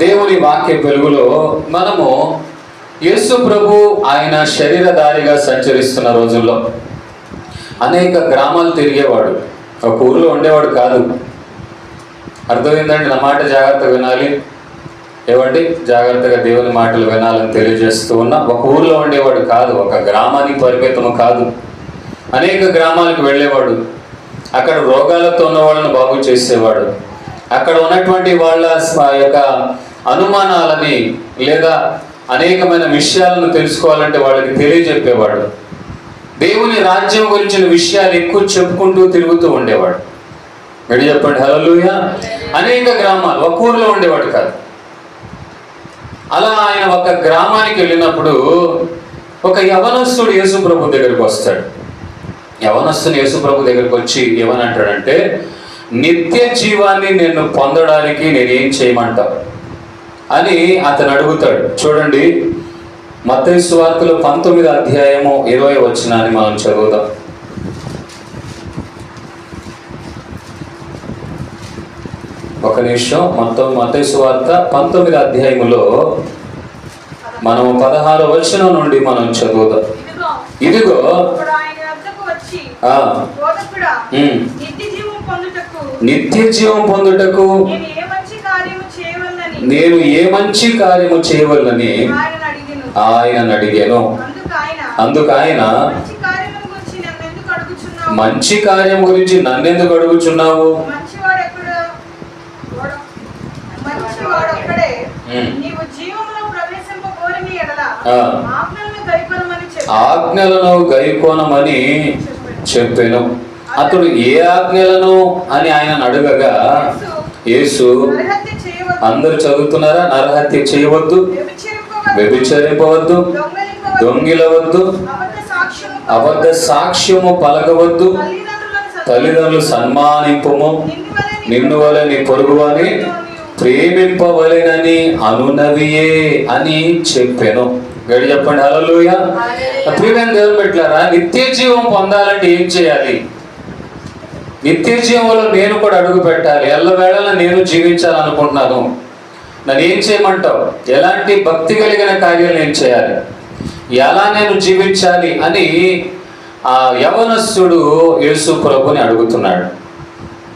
దేవుని వాక్య వెలుగులో మనము యేసు ప్రభు ఆయన శరీరధారిగా సంచరిస్తున్న రోజుల్లో అనేక గ్రామాలు తిరిగేవాడు. ఒక ఊరిలో ఉండేవాడు కాదు. అర్థమైందండి? నా మాట జాగ్రత్తగా వినాలి. ఏమండి? జాగ్రత్తగా దేవుని మాటలు వినాలని తెలియజేస్తూ ఉన్నా. ఒక ఊరిలో ఉండేవాడు కాదు, ఒక గ్రామానికి పరిమితము కాదు. అనేక గ్రామాలకు వెళ్ళేవాడు. అక్కడ రోగాలతో ఉన్న వాళ్ళని బాగు చేసేవాడు. అక్కడ ఉన్నటువంటి వాళ్ళ యొక్క అనుమానాలని లేదా అనేకమైన విషయాలను తెలుసుకోవాలంటే వాళ్ళకి తెలియజెప్పేవాడు. దేవుని రాజ్యం గురించిన విషయాలు ఎక్కువ చెప్పుకుంటూ తిరుగుతూ ఉండేవాడు. మీరు చెప్పండి హల్లెలూయా. అనేక గ్రామాలు, ఒక ఊరిలో ఉండేవాడు కాదు. అలా ఆయన ఒక గ్రామానికి వెళ్ళినప్పుడు ఒక యవనస్తుడు యేసు ప్రభు దగ్గరికి వస్తాడు. యవనస్తుని యేసు ప్రభు దగ్గరికి వచ్చి ఏమనంటాడంటే, నిత్య జీవాన్ని నేను పొందడానికి నేనేం చేయమంటావు అని అతను అడుగుతాడు. చూడండి, మత్తయి సువార్తలో 19వ అధ్యాయము 20వ వచనాన్ని మనం చదువుదాం. ఒక నిమిషం. మత్తయి సువార్త 19వ అధ్యాయములో మనం 16వ వచనం నుండి మనం చదువుదాం. ఇదిగో నిత్య జీవం పొందుటకు నేను ఏ మంచి కార్యము చేయవలనని ఆయన అడిగాను. అందుకు ఆయన, మంచి కార్యం గురించి నన్నెందుకు అడుగుచున్నావు? ఆజ్ఞలను గైకొనమని చెప్పాను. అతడు ఏ ఆజ్ఞలను అని ఆయన అడగగా యేసు, అందరూ చదువుతున్నారా? నరహత్య చేయవద్దు, వ్యభిచరింపవద్దు, దొంగిలవద్దు, అబద్ధ సాక్ష్యము పలకవద్దు, తల్లిదండ్రులు సన్మానింపము, నిన్ను వలె నీ పొరుగువాని ప్రేమింపవలెనని అనునవియే అని చెప్పాను. గడి చెప్పండి హల్లెలూయా. ప్రియమైన దేవుని బిడ్డలారా, నిత్య జీవం పొందాలంటే ఏం చేయాలి? నిత్య జీవంలో నేను కూడా అడుగు పెట్టాలి. ఎల్లవేళలా నేను జీవించాలనుకుంటున్నాను. నన్ను ఏం చేయమంటావు? ఎలాంటి భక్తి కలిగిన కార్యాలు నేను చేయాలి? ఎలా నేను జీవించాలి అని ఆ యవనస్తుడు యేసు ప్రభుని అడుగుతున్నాడు.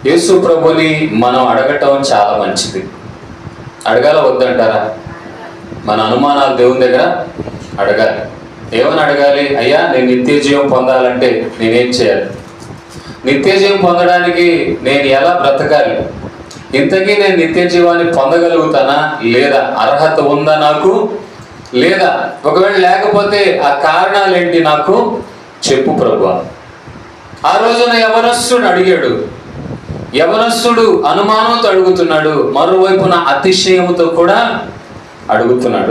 యేసు ప్రభుని మనం అడగటం చాలా మంచిది. అడగాల వద్దంటారా? మన అనుమానాలు దేవుని దగ్గర అడగాలి. ఏమని అడగాలి? అయ్యా, నేను నిత్య జీవం పొందాలంటే నేనేం చేయాలి? నిత్య జీవం పొందడానికి నేను ఎలా బ్రతకాలి? ఇంతకీ నేను నిత్య జీవాన్ని పొందగలుగుతానా లేదా? అర్హత ఉందా నాకు లేదా? ఒకవేళ లేకపోతే ఆ కారణాలు ఏంటి నాకు చెప్పు ప్రభువా. ఆ రోజున యవనస్తుడు అడిగాడు. యవనస్తుడు అనుమానంతో అడుగుతున్నాడు, మరోవైపున అతిశయముతో కూడా అడుగుతున్నాడు.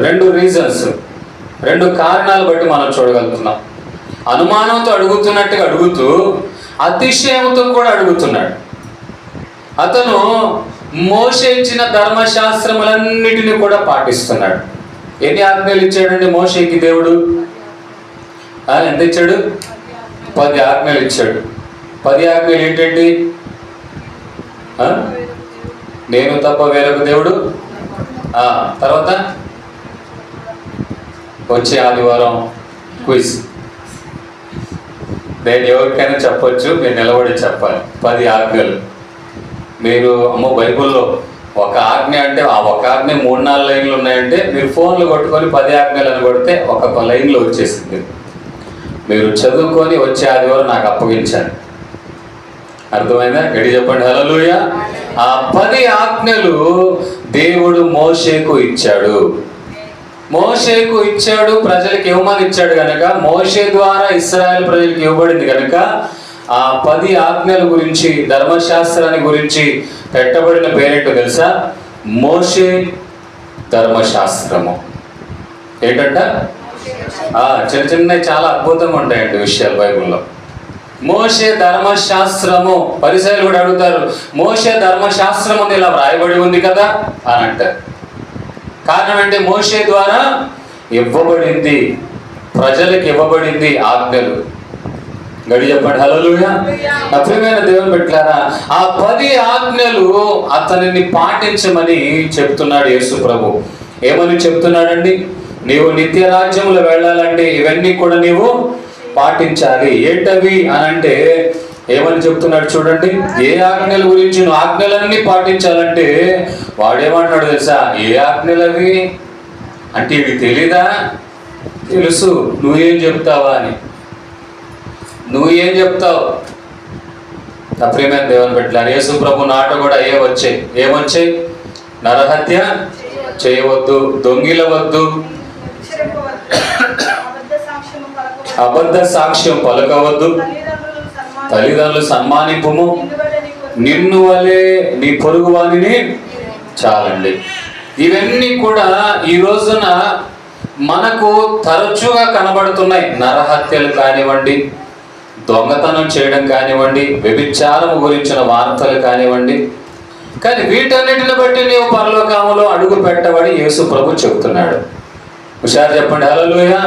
రెండు కారణాలు బట్టి మనం చూడగలుగుతున్నాం. అనుమానంతో అడుగుతున్నట్టుగా అడుగుతూ అతిశయంతో కూడా అడుగుతున్నాడు. అతను మోషే ఇచ్చిన ధర్మశాస్త్రములన్నిటిని కూడా పాటిస్తున్నాడు. ఎన్ని ఆజ్ఞలు ఇచ్చాడండి మోషేకి దేవుడు? ఎంత ఇచ్చాడు? 10 ఆజ్ఞలు ఇచ్చాడు. 10 ఆజ్ఞలు ఏంటండి? నేను తప్ప వేరొక దేవుడు. తర్వాత వచ్చే ఆదివారం క్విజ్. నేను ఎవరికైనా చెప్పొచ్చు, మీరు నిలబడి చెప్పాలి. 10 ఆజ్ఞలు. మీరు బైబుల్లో ఒక ఆజ్ఞ అంటే ఆ ఒక ఆజ్ఞ 3-4 లైన్లు ఉన్నాయంటే మీరు ఫోన్లు కొట్టుకొని 10 ఆజ్ఞలు అని కొడితే ఒక లైన్లో వచ్చేసింది. మీరు చదువుకొని వచ్చే ఆదివారం నాకు అప్పగించాను. అర్థమైందా? గడి చెప్పండి హల్లెలూయా. ఆ 10 ఆజ్ఞలు దేవుడు మోషేకు ఇచ్చాడు. ప్రజలకు ఇవ్వమని ఇచ్చాడు కనుక, మోషే ద్వారా ఇశ్రాయేలు ప్రజలకు ఇవ్వబడింది కనుక ఆ 10 ఆజ్ఞల గురించి, ధర్మశాస్త్రాన్ని గురించి పెట్టబడిన పేరేంటో తెలుసా? మోషే ధర్మశాస్త్రము. ఏంటంట? చిన్న చాలా అద్భుతంగా ఉంటాయండి విషయాలు బైబిల్లో. మోషే ధర్మశాస్త్రము. పరిసయ్యులు కూడా అడుగుతారు, మోషే ధర్మశాస్త్రము ఇలా వ్రాయబడి ఉంది కదా అని అంటారు. కారణం అంటే మోషే ద్వారా ఇవ్వబడింది, ప్రజలకు ఇవ్వబడింది ఆజ్ఞలు. గడి చెప్పండి హల్లెలూయా. నా ప్రియమైన దేవుని బిడ్డలారా, ఆ 10 ఆజ్ఞలు అతనిని పాటించమని చెప్తున్నాడు యేసు ప్రభు. ఏమని చెప్తున్నాడండి? నీవు నిత్య రాజ్యంలో వెళ్ళాలంటే ఇవన్నీ కూడా నీవు పాటించాలి. ఏంటవి అని అంటే ఏమని చెప్తున్నాడు చూడండి. ఏ ఆజ్ఞల గురించి? నువ్వు ఆజ్ఞలన్నీ పాటించాలంటే వాడేమంటున్నాడు తెలుసా? ఏ ఆజ్ఞలు అవి అంటే ఇవి తెలీదా? తెలుసు. నువ్వేం చెప్తావా అని. నువ్వేం చెప్తావు? నా ప్రియమైన దేవుని బిడ్డలారా, యేసు ప్రభు నాట కూడా ఏమొచ్చాయి? నరహత్య చేయవద్దు, దొంగిలవద్దు, అబద్ధ సాక్ష్యం పలకవద్దు, తల్లిదండ్రులు సన్మానింపుము, నిన్ను వలె నీ పొరుగు వానిని చాలండి. ఇవన్నీ కూడా ఈ రోజున మనకు తరచుగా కనబడుతున్నాయి. నరహత్యలు కానివ్వండి, దొంగతనం చేయడం కానివ్వండి, వ్యభిచారం గురించిన వార్తలు కానివ్వండి. కానీ వీటన్నిటిని బట్టి నీవు పరలోకములో అడుగు పెట్టబడి యేసు ప్రభు చెబుతున్నాడు. హుషారు చెప్పండి హల్లెలూయా.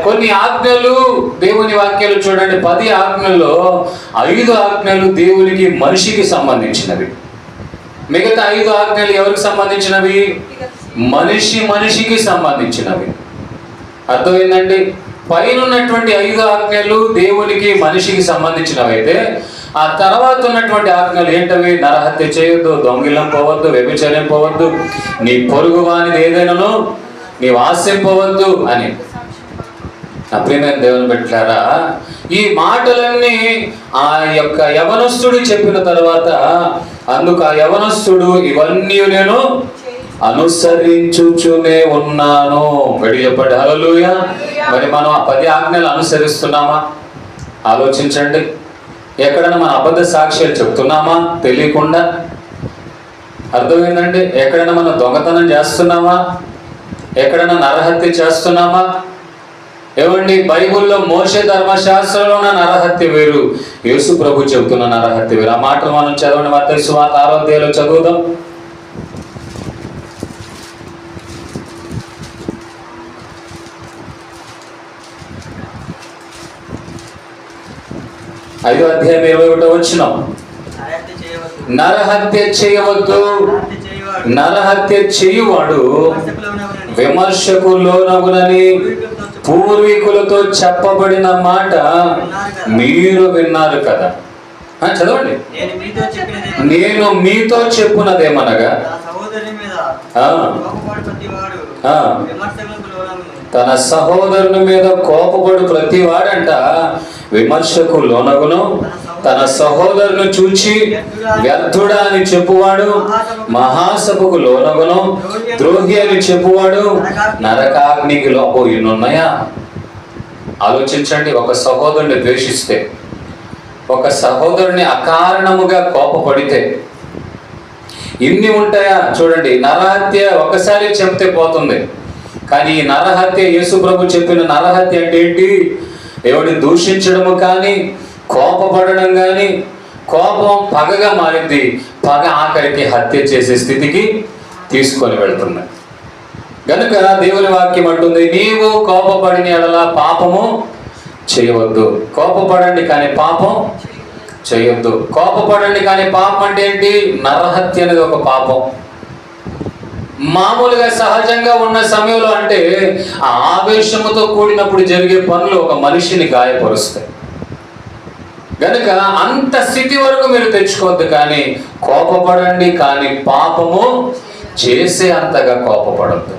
కొన్ని ఆజ్ఞలు దేవుని వాక్యాలు చూడండి. 10 ఆజ్ఞల్లో 5 ఆజ్ఞలు దేవునికి మనిషికి సంబంధించినవి. మిగతా 5 ఆజ్ఞలు ఎవరికి సంబంధించినవి? మనిషికి సంబంధించినవి. అర్థమైందండి? పైన ఉన్నటువంటి 5 ఆజ్ఞలు దేవునికి మనిషికి సంబంధించినవి అయితే, ఆ తర్వాత ఉన్నటువంటి ఆజ్ఞలు ఏంటవి? నరహత్య చేయొద్దు, దొంగిలం పోవద్దు, వ్యభిచారం పోవద్దు, నీ పొరుగు వానిది ఏదైనాను నీవు ఆశింపవద్దు అని. నా ప్రియమైన దేవుని బిడ్డలారా, ఈ మాటలన్నీ ఆ యొక్క యవనస్తుడు చెప్పిన తర్వాత అందుకు ఆ యవనస్తుడు ఇవన్నీ నేను అనుసరించుచునే ఉన్నాను. గడి చెప్పండి హల్లెలూయా. మరి మనం ఆ 10 ఆజ్ఞలు అనుసరిస్తున్నామా? ఆలోచించండి. ఎక్కడైనా మన అబద్ధ సాక్ష్యాలు చెప్తున్నామా తెలియకుండా? అర్థమైందండి? ఎక్కడైనా మనం దొంగతనం చేస్తున్నామా? ఎక్కడైనా నరహత్య చేస్తున్నామా? ఏమండి, బైబిల్లో మోషే ధర్మశాస్త్రంలో ఉన్న నరహత్య వేరు, యేసు ప్రభు చెబుతున్న నరహత్య వేరు. ఆ మాటలు మనం చదవండి. మత్తయి సువార్త 6వ అధ్యాయంలో చదువుదాం. ఐదో అధ్యాయం 21వ వచనం. నరహత్య చేయవద్దు, నరహత్య చేయువాడు విమర్శకు లోనగునని పూర్వీకులతో చెప్పబడిన మాట మీరు విన్నారు కదా. చదవండి. నేను మీతో చెప్పున్నదేమనగా, తన సహోదరుని మీద కోపపడు ప్రతివాడంట విమర్శకు లోనగును, తన సహోదరుని చూచి వ్యర్థుడా అని చెప్పువాడు మహాసభకు లోనగును, ద్రోహి అని చెప్పువాడు నరకాగ్నికి లోపోయినున్నాయా? ఆలోచించండి. ఒక సహోదరుని ద్వేషిస్తే, ఒక సహోదరుని అకారణముగా కోపపడితే ఇన్ని ఉంటాయా? చూడండి, నరహత్య ఒకసారి చెప్తే పోతుంది, కానీ ఈ నరహత్య, యేసు ప్రభు చెప్పిన నరహత్య అంటే ఏంటి? ఎవరిని దూషించడము కానీ, కోపపడడం కానీ, కోపం పగగా మారింది, పగ ఆఖరికి హత్య చేసే స్థితికి తీసుకొని వెళ్తుంది. కనుక దేవుని వాక్యం అంటుంది, నీవు కోపపడిన ఎడల పాపము చేయవద్దు. కోపపడండి కానీ పాపం చేయొద్దు. కోపపడండి కానీ పాపం అంటే ఏంటి? నరహత్య అనేది ఒక పాపం. మామూలుగా సహజంగా ఉన్న సమయంలో అంటే ఆ ఆవేశముతో కూడినప్పుడు జరిగే పనులు ఒక మనిషిని గాయపరుస్తాయి. గనుక అంత స్థితి వరకు మీరు తెచ్చుకోవద్దు, కానీ కోపపడండి కానీ పాపము చేసే అంతగా కోపపడద్దు.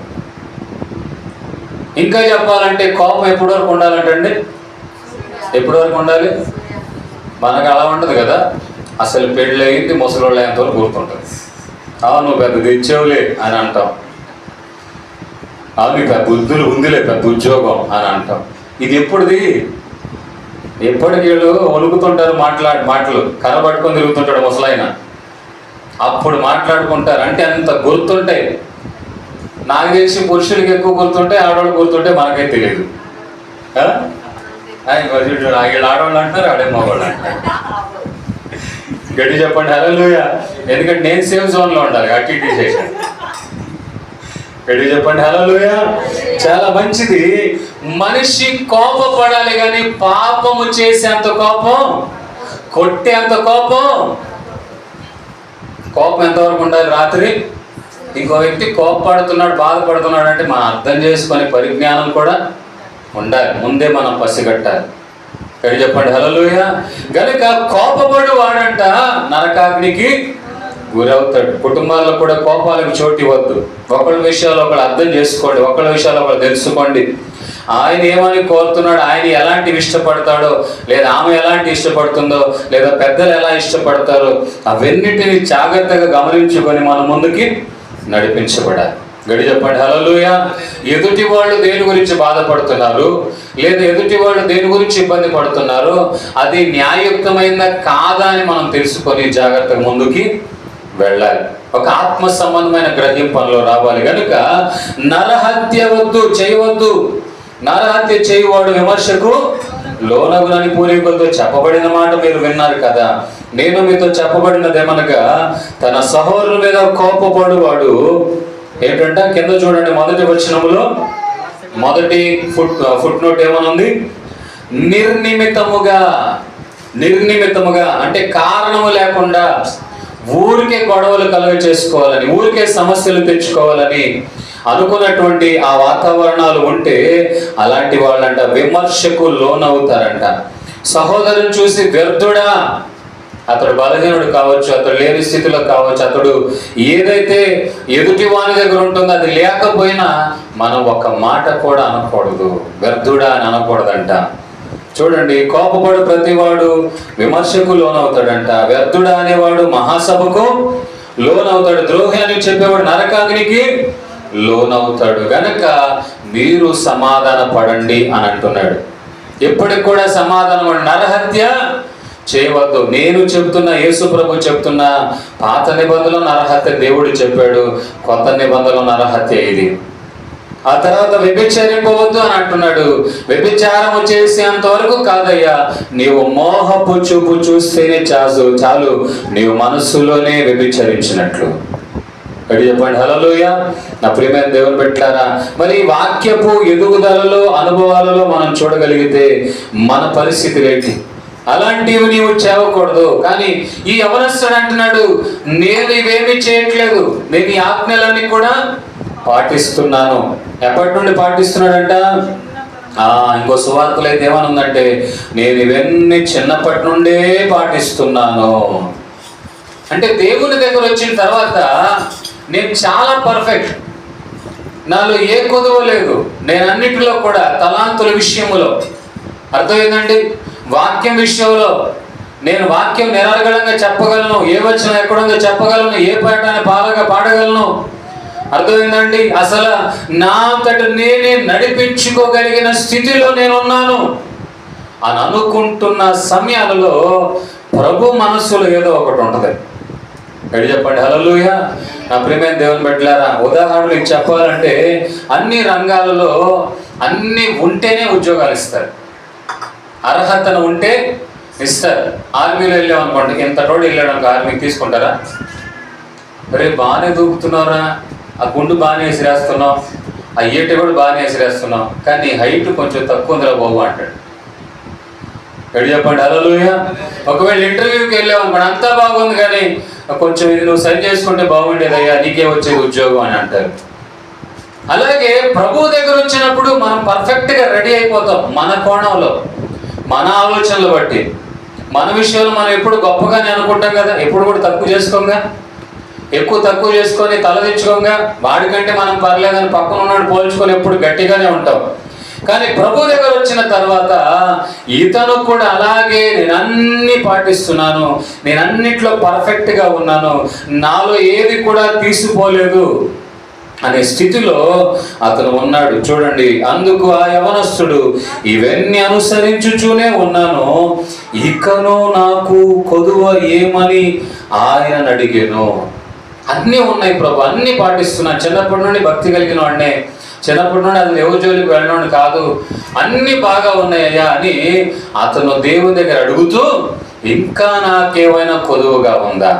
ఇంకా చెప్పాలంటే కోపం ఎప్పటి వరకు ఉండాలంటండి? ఎప్పటి వరకు ఉండాలి? మనకు అలా ఉండదు కదా. అసలు పెళ్ళి అయింది ముసలోళ్ళు అయ్యేంత వరకు గుర్తుంటుంది. నువ్వు పెద్ద తెచ్చేవులే అని అంటాం. నీ పెద్ద బుద్ధులు ఉందిలే, పెద్ద ఉద్యోగం అని అంటాం. ఇది ఎప్పుడుది? ఎప్పటికి వీళ్ళు వణుకుతుంటారు, మాటలు కనబట్టుకొని తిరుగుతుంటాడు ముసలాయన. అప్పుడు మాట్లాడుకుంటారు. అంటే అంత గుర్తుంటాయి. నాకు తెలిసి పురుషులకి ఎక్కువ గుర్తుంటాయి, ఆడవాళ్ళు గుర్తుంటే మనకే తెలియదు. వీళ్ళు ఆడవాళ్ళు అంటారు, ఆడే మగవాళ్ళు అంటారు. గట్టి చెప్పండి హల్లెలూయా. ఎందుకంటే నేను సేఫ్ జోన్లో ఉండాలి, అట్టి చేశాను. గడి చెప్పండి హల్లెలూయా. చాలా మంచిది. మనిషి కోపపడాలి కానీ పాపము చేసేంత కోపం, కొట్టేంత కోపం ఎంతవరకు ఉండాలి? రాత్రి ఇంకో వ్యక్తి కోపపడుతున్నాడు, బాధపడుతున్నాడు అంటే మనం అర్థం చేసుకునే పరిజ్ఞానం కూడా ఉండాలి. ముందే మనం పసిగట్టాలి. గడి చెప్పండి హల్లెలూయా. గనుక కోపపడు వాడంట నరకాగ్నికి గురవుతాడు. కుటుంబాల్లో కూడా కోపాలకు చోటు ఇవ్వద్దు. ఒకళ్ళ విషయాలు ఒకళ్ళు అర్థం చేసుకోండి, ఒకళ్ళ విషయాలు ఒకళ్ళు తెలుసుకోండి. ఆయన ఏమని కోరుతున్నాడు, ఆయన ఎలాంటివి ఇష్టపడతాడో, లేదా ఆమె ఎలాంటి ఇష్టపడుతుందో, లేదా పెద్దలు ఎలా ఇష్టపడతారో అవన్నిటిని జాగ్రత్తగా గమనించుకొని మనం ముందుకి నడిపించబడాలి. గడి చెప్పండి హల్లెలూయా. ఎదుటి వాళ్ళు దేని గురించి బాధపడుతున్నారు, లేదా ఎదుటి వాళ్ళు దేని గురించి ఇబ్బంది పడుతున్నారు, అది న్యాయయుక్తమైందా కాదా అని మనం తెలుసుకొని జాగ్రత్తగా ముందుకి వెళ్ళాలి. ఒక ఆత్మ సంబంధమైన గ్రహింపంలో రావాలి. కనుక నరహత్య చేయవద్దు. నరహత్య చేయువాడు విమర్శకు లోనగునని పూర్వీకులతో చెప్పబడిన మాట మీరు విన్నారు కదా. నేను మీతో చెప్పబడినదేమనగా తన సహోదరుల మీద కోపపడువాడు ఏంటంటే, కింద చూడండి మొదటి వచనములో మొదటి ఫుట్ నోట్ ఏమనుంది? నిర్నిమితముగా అంటే కారణము లేకుండా ఊరికే గొడవలు కలుగ చేసుకోవాలని, ఊరికే సమస్యలు తెచ్చుకోవాలని అనుకున్నటువంటి ఆ వాతావరణాలు ఉంటే అలాంటి వాళ్ళంట విమర్శకు లోనవుతారంట. సహోదరుని చూసి వ్యర్థుడా, అతడు బలహీనుడు కావచ్చు, అతడు లేని స్థితిలో కావచ్చు, అతడు ఏదైతే ఎదుటి వాని దగ్గర ఉంటుందో అది లేకపోయినా మనం ఒక మాట కూడా అనకూడదు. వ్యర్థుడా అని అనకూడదంట. చూడండి, కోపపడు ప్రతివాడు విమర్శకు లోనవుతాడంట. వ్యర్థుడా అనేవాడు మహాసభకు లోనవుతాడు. ద్రోహి అని చెప్పేవాడు నరకాగ్నికి లోనవుతాడు. గనక మీరు సమాధాన పడండి అని అంటున్నాడు. ఎప్పటికి కూడా సమాధానం. నరహత్య చేయవద్దు. నేను చెప్తున్నా, యేసు ప్రభు చెప్తున్నా, పాత నిబంధనలో నరహత్య దేవుడు చెప్పాడు, కొత్త నిబంధనలో నరహత్య ఇది. ఆ తర్వాత వ్యభిచరింపవద్దు అని అంటున్నాడు. వ్యభిచారము చేసేంత వరకు కాదయ్యా, నీవు మోహపు చూపు చూస్తేనే చాలు నీవు మనస్సులోనే వ్యభిచరించినట్లు. గడి చెప్పండి హల్లెలూయా. నా ప్రియమైన దేవుని బిడ్డలారా, మరి వాక్యపు ఎదుగుదలలో అనుభవాలలో మనం చూడగలిగితే మన పరిస్థితి ఏంటి? అలాంటివి నీవు చేయకూడదు. కానీ ఈ యవనస్తుడు అంటున్నాడు, నేను ఇవేమీ చేయట్లేదు, నేను ఈ ఆజ్ఞలన్నీ కూడా పాటిస్తున్నాను. ఎప్పటి నుండి పాటిస్తున్నాడంట? ఇంకో సువార్తలు అయితే ఏమనుందంటే, నేను ఇవన్నీ చిన్నప్పటి నుండే పాటిస్తున్నాను. అంటే దేవుని దగ్గర వచ్చిన తర్వాత నేను చాలా పర్ఫెక్ట్, నాలో ఏ కొదువ లేదు, నేను అన్నిటిలో కూడా తలాంతుల విషయంలో అర్థమైందండి. వాక్యం విషయంలో నేను వాక్యం నిరాగళంగా చెప్పగలను, ఏ వచనం ఎక్కడుందో చెప్పగలను, ఏ పాఠాన్ని పాడగలను. అర్థమైందండి. అసలు నా అంతట నేనే నడిపించుకోగలిగిన స్థితిలో నేను ఉన్నాను అని అనుకుంటున్న సమయాలలో ప్రభు మనస్సులో ఏదో ఒకటి ఉంటుంది. గడి చెప్పండి హల్లెలూయా. నా ప్రియమైన దేవుని బిడ్డలారా, ఉదాహరణకు చెప్పాలంటే అన్ని రంగాలలో అన్ని ఉంటేనే ఉద్యోగాలు ఇస్తారు. అర్హతను ఉంటే ఇస్తారు. ఆర్మీలో వెళ్ళామనుకోండి, ఎంత రోడ్డు వెళ్ళాడు ఆర్మీకి తీసుకుంటారా? రేపు బాగానే దూకుతున్నారా, ఆ గుండు బాగానే వేసిరేస్తున్నావు, ఆ ఈట కూడా బాగానే వేసిరేస్తున్నావు, కానీ హైట్ కొంచెం తక్కువ ఉందిరా బాబు అంటాడు. గడి చెప్పండి హల్లెలూయా. ఒకవేళ ఇంటర్వ్యూకి వెళ్ళామనుకోండి, అంతా బాగుంది కానీ కొంచెం ఇది నువ్వు సరి చేసుకుంటే బాగుండేదయ్యా, నీకే వచ్చేది ఉద్యోగం అని అంటారు. అలాగే ప్రభు దగ్గర వచ్చినప్పుడు మనం పర్ఫెక్ట్గా రెడీ అయిపోతాం. మన కోణంలో, మన ఆలోచనలు బట్టి, మన విషయంలో మనం ఎప్పుడు గొప్పగానే అనుకుంటాం కదా, ఎప్పుడు కూడా ఎక్కువ తక్కువ చేసుకొని తలదించుకోగా వాడికంటే మనం పర్లేదని పక్కన ఉన్నాడు పోల్చుకొని ఎప్పుడు గట్టిగానే ఉంటాం. కానీ ప్రభు దగ్గర వచ్చిన తర్వాత ఇతను కూడా అలాగే, నేను అన్ని పాటిస్తున్నాను, నేను అన్నిట్లో పర్ఫెక్ట్గా ఉన్నాను, నాలో ఏది కూడా తీసిపోలేదు అనే స్థితిలో అతను ఉన్నాడు. చూడండి, అందుకు ఆ యవనస్తుడు, ఇవన్నీ అనుసరించుచూనే ఉన్నాను, ఇకను నాకు కొదువ ఏమని ఆయన అడిగాను. అన్నీ ఉన్నాయి ప్రభు, అన్నీ పాటిస్తున్నాను, చిన్నప్పటి నుండి భక్తి కలిగిన వాడినే, చిన్నప్పటి నుండి అది ఎవరి జోలికి వెళ్ళినోడు కాదు, అన్నీ బాగా ఉన్నాయ్యా అని అతను దేవుని దగ్గర అడుగుతూ, ఇంకా నాకేమైనా కొదువుగా ఉందా,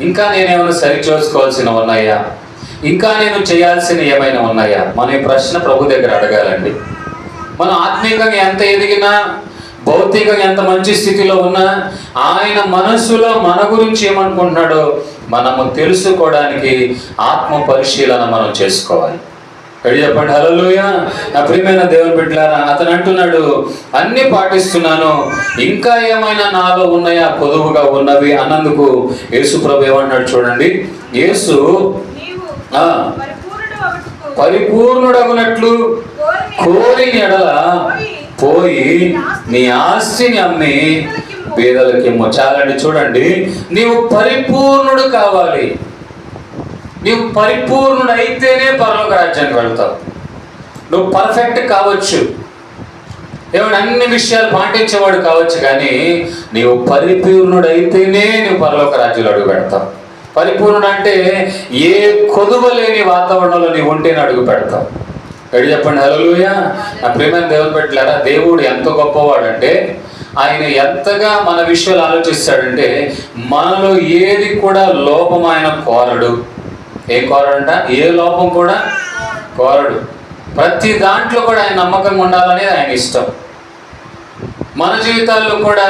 ఇంకా నేనేమైనా సరి చేసుకోవాల్సిన ఉన్నాయా, ఇంకా నేను చేయాల్సిన ఏమైనా ఉన్నాయా? మన ఈ ప్రశ్న ప్రభు దగ్గర అడగాలండి. మనం ఆత్మీయంగా ఎంత ఎదిగినా, భౌతికంగా ఎంత మంచి స్థితిలో ఉన్నా, ఆయన మనసులో మన గురించి ఏమనుకుంటున్నాడో మనము తెలుసుకోవడానికి ఆత్మ పరిశీలన మనం చేసుకోవాలి. చెప్పండి హల్లెలూయా. నా ప్రియమైన దేవుని బిడ్డలారా, అతను అంటున్నాడు, అన్ని పాటిస్తున్నాను, ఇంకా ఏమైనా నాలో ఉన్నాయా కొదువుగా ఉన్నవి అన్నందుకు యేసు ప్రభు ఏమన్నాడు చూడండి. యేసు పరిపూర్ణుడగునట్లు కోరిన ఎడల పోయి నీ ఆస్తిని అమ్మి పేదలకిమ్ము. చాలండి, చూడండి, నీవు పరిపూర్ణుడు కావాలి. నీవు పరిపూర్ణుడు అయితేనే పరలోక రాజ్యానికి వెళ్తావు. నువ్వు పర్ఫెక్ట్ కావచ్చు, ఏమైనా అన్ని విషయాలు పాటించేవాడు కావచ్చు, కానీ నీవు పరిపూర్ణుడు అయితేనే నువ్వు పరలోక రాజ్యంలో అడుగు పెడతావు. పరిపూర్ణుడు అంటే ఏ కొదువ లేని వాతావరణంలో నీవు ఉంటేనే అడుగు పెడతావు. చెప్పండి హల్లెలూయా. నా ప్రియమైన దేవుని బిడ్డలారా, దేవుడు ఎంత గొప్పవాడు అంటే ఆయన ఎంతగా మన విషయాలు ఆలోచిస్తాడంటే మనలో ఏది కూడా లోపం ఆయన కోరడు. ఏం కోరడంట? ఏ లోపం కూడా కోరడు. ప్రతి దాంట్లో కూడా ఆయన నమ్మకంగా ఉండాలనేది ఆయన ఇష్టం. మన జీవితాల్లో కూడా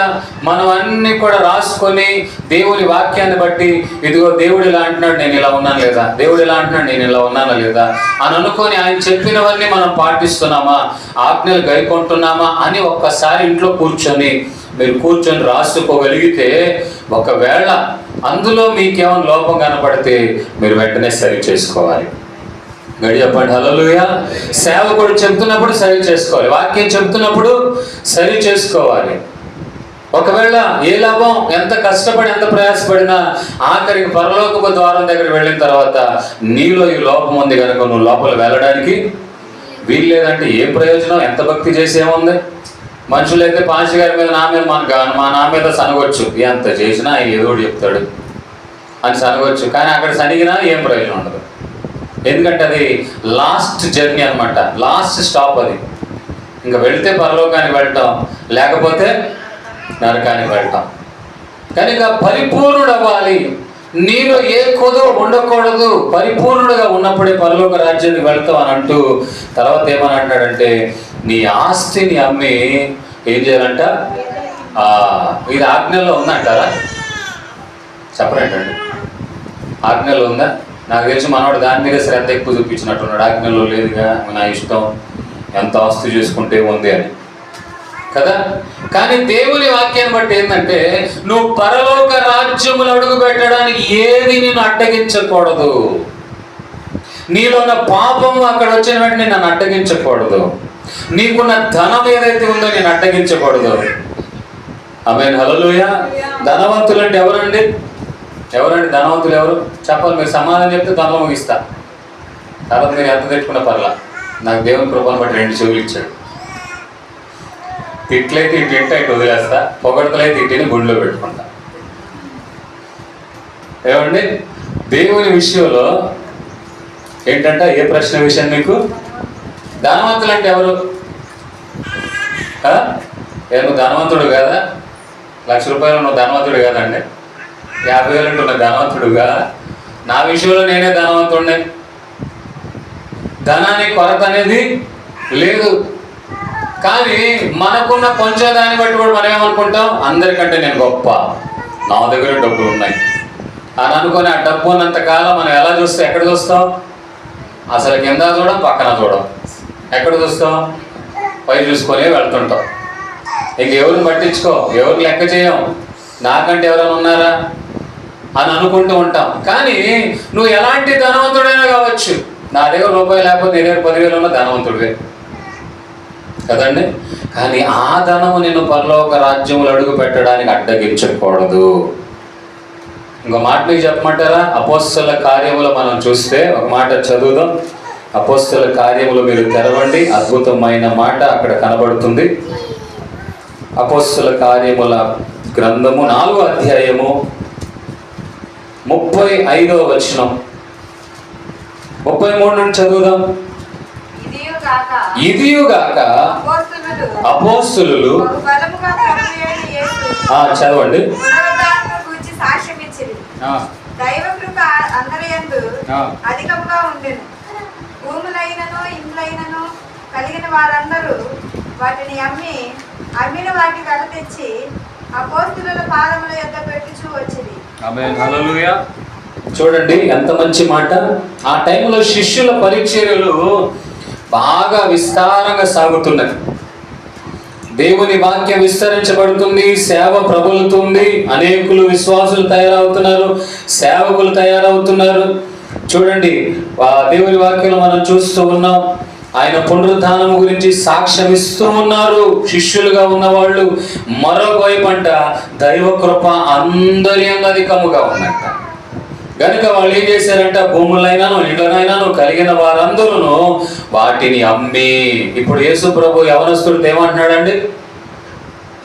మనం అన్ని కూడా రాసుకొని దేవుని వాక్యాన్ని బట్టి, ఇదిగో దేవుడు ఇలా అంటున్నాడు నేను ఇలా ఉన్నాను లేదా, దేవుడు ఇలా అంటున్నాడు నేను ఇలా ఉన్నానా లేదా అని అనుకొని ఆయన చెప్పినవన్నీ మనం పాటిస్తున్నామా, ఆజ్ఞలు గైకొంటున్నామా అని ఒక్కసారి ఇంట్లో మీరు కూర్చొని రాసుకోగలిగితే, ఒకవేళ అందులో మీకేమైనా లోపం కనపడితే మీరు వెంటనే సరి చేసుకోవాలి. చెప్పండి హల్లెలూయా. సేవకుడు చెప్తున్నప్పుడు సరి చేసుకోవాలి, వాక్యం చెప్తున్నప్పుడు సరి చేసుకోవాలి. ఒకవేళ ఏ లాభం, ఎంత కష్టపడి ఎంత ప్రయాసపడినా ఆఖరికి పరలోకపు ద్వారం దగ్గర వెళ్ళిన తర్వాత నీలో ఈ లోపం ఉంది కనుక నువ్వు లోపల వెళ్ళడానికి వీల్లేదంటే ఏం ప్రయోజనం? ఎంత భక్తి చేసి ఏముంది? మనుషులైతే పాస్టర్ గారి మీద నా మీద సనగొచ్చు, ఎంత చేసినా ఆయన ఏదో చెప్తాడు అని సనగొచ్చు, కానీ అక్కడ సనిగినా ఏం ప్రయోజనం ఉండదు. ఎందుకంటే అది లాస్ట్ జర్నీ అనమాట, లాస్ట్ స్టాప్ అది. ఇంకా వెళ్తే పరలోకానికి వెళ్తాం, లేకపోతే నరకానికి వెళ్తాం. కనుక పరిపూర్ణుడు అవ్వాలి, నీలో ఏ కొదువ ఉండకూడదు. పరిపూర్ణుడుగా ఉన్నప్పుడే పరలోక రాజ్యానికి వెళ్తాం అని అంటూ తర్వాత ఏమని అంటాడంటే, నీ ఆస్తిని అమ్మి ఏం చేయాలంట? ఇది ఆజ్ఞల్లో ఉందంటారా? చెప్పరేంటండి, ఆజ్ఞలో ఉందా? నాకు తెలిసి మనవాడు దాని మీద శ్రద్ధ ఎక్కువ చూపించినట్టున్నాడు. ఆజ్ఞలో లేదుగా, నా ఇష్టం, ఎంత ఆస్తి చేసుకుంటే ఉంది అని కదా. కానీ దేవుని వాక్యాన్ని బట్టి ఏంటంటే, నువ్వు పరలోక రాజ్యములు అడుగు పెట్టడానికి ఏది నేను అడ్డగించకూడదు. నీలో ఉన్న పాపం అక్కడ వచ్చిన వెంటనే నన్ను అడ్డగించకూడదు. నీకున్న ధనం ఏదైతే ఉందో నేను అడ్డగించకూడదు. ఆమేన్ హల్లెలూయా. ధనవంతులు అంటే ఎవరండి? ధనవంతులు ఎవరు చెప్పాలి? మీరు సమాధానం చెప్తే ధనం ముగిస్తా. తర్వాత మీరు ఎంత తెచ్చుకున్న పర్లా, నాకు దేవుని కృపను బట్టి 2 చెవులు ఇచ్చాడు. తిట్లయితే ఇటు ఇటు వదిలేస్తా, పొగడతలైతే ఇట్టిని గుండెలో పెట్టుకుంటా. ఏమండి, దేవుని విషయంలో ఏంటంటే ఏ ప్రశ్న విషయం మీకు? ధనవంతులు అంటే ఎవరు? నువ్వు ధనవంతుడు కాదా? 1,00,000 రూపాయలు నువ్వు ధనవంతుడు కాదండి. 50,000 అంటున్న ధనవంతుడుగా? నా విషయంలో నేనే ధనవంతుడిని. ధనానికి కొరత అనేది లేదు. కానీ మనకున్న కొంచెం దాన్ని బట్టి కూడా మనం ఏమనుకుంటాం? అందరికంటే నేను గొప్ప, నా దగ్గర డబ్బులు ఉన్నాయి అని అనుకొని ఆ డబ్బు ఉన్నంతకాలం మనం ఎలా చూస్తే ఎక్కడ చూస్తాం? అసలు కింద చూడం, పక్కన చూడం. ఎక్కడ చూస్తాం? పై చూసుకొని వెళ్తుంటాం. ఇంకెవరిని పట్టించుకో, ఎవరిని లెక్క చేయం, నాకంటే ఎవరైనా ఉన్నారా అని అనుకుంటూ ఉంటాం. కానీ నువ్వు ఎలాంటి ధనవంతుడైనా కావచ్చు, నా దగ్గర రూపాయలు లేకపోతే నీ దగ్గర 10,000 ఉన్న ధనవంతుడివే కదండి. కానీ ఆ ధనము నేను పరలోక రాజ్యములు అడుగు పెట్టడానికి అడ్డగించకూడదు. ఇంకో మాట మీకు చెప్పమంటారా? అపోస్తల కార్యములు మనం చూస్తే ఒక మాట చదువుదాం. అపోస్తల కార్యములు మీరు తెరవండి, అద్భుతమైన మాట అక్కడ కనబడుతుంది. అపోస్తల కార్యముల గ్రంథము 4వ అధ్యాయము 35వ వచనం, 33 నుండి చదువుదాం. ఇదియుగాక అపోస్తలులు చదవండి. దైవ కృప అందరియందు అధికముగా ఉండెను. భూములైనను ఇండ్లైనను కలిగిన వారందరూ వాటిని అమ్మిన వాటి వెల తెచ్చి అపోస్తలుల పాదముల యొద్ద పెట్టుచూ వచ్చింది. ఆమేన్, హల్లెలూయా. చూడండి ఎంత మంచి మాట. ఆ టైంలో శిష్యుల పరిచర్యలు బాగా విస్తారంగా సాగుతున్నది. దేవుని వాక్యం విస్తరించబడుతుంది, సేవ ప్రబలుతుంది, అనేకులు విశ్వాసులు తయారవుతున్నారు, సేవకులు తయారవుతున్నారు. చూడండి దేవుని వాక్యం మనం చూస్తూ ఉన్నాం. ఆయన పునరుద్ధానం గురించి సాక్ష్యం ఇస్తూ ఉన్నారు శిష్యులుగా ఉన్నవాళ్ళు. మరొక వైపు అంట దైవ కృప అందరి అధికముగా ఉందంట. కనుక వాళ్ళు ఏం చేశారంట, భూములైనాను ఇండ్లనైనాను కలిగిన వారందరూ వాటిని అమ్మి. ఇప్పుడు యేసు ప్రభు యవనస్తుడితో ఏమంటున్నాడండి,